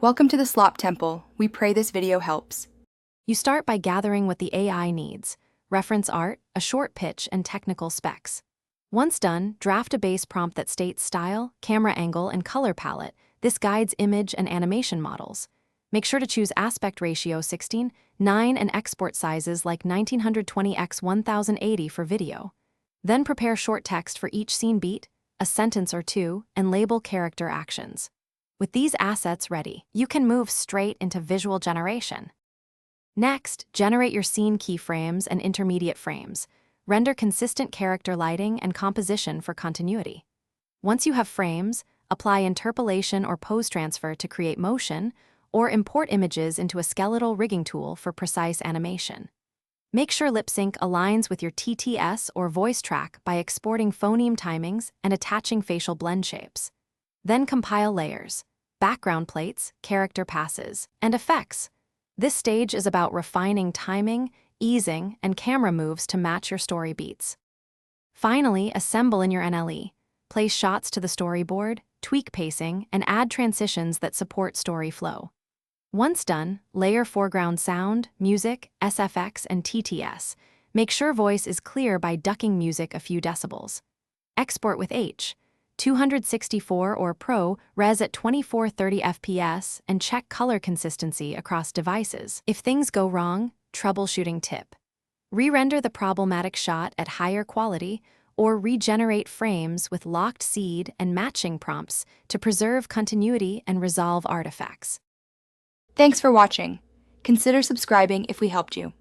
Welcome to the Slop Temple. We pray this video helps. You start by gathering what the AI needs: reference art, a short pitch, and technical specs. Once done, draft a base prompt that states style, camera angle, and color palette. This guides image and animation models. Make sure to choose aspect ratio 16:9 and export sizes like 1920x 1080 for video. Then prepare short text for each scene beat, a sentence or two, and label character actions. With these assets ready, you can move straight into visual generation. Next, generate your scene keyframes and intermediate frames. Render consistent character lighting and composition for continuity. Once you have frames, apply interpolation or pose transfer to create motion, or import images into a skeletal rigging tool for precise animation. Make sure lip sync aligns with your TTS or voice track by exporting phoneme timings and attaching facial blend shapes. Then compile layers, background plates, character passes, and effects. This stage is about refining timing, easing, and camera moves to match your story beats. Finally, assemble in your NLE. Place shots to the storyboard, tweak pacing, and add transitions that support story flow. Once done, layer foreground sound, music, SFX, and TTS. Make sure voice is clear by ducking music a few decibels. Export with H. 264 or Pro Res at 2430 FPS, and check color consistency across devices. If things go wrong, troubleshooting tip: re-render the problematic shot at higher quality or regenerate frames with locked seed and matching prompts to preserve continuity and resolve artifacts. Thanks for watching. Consider subscribing if we helped you.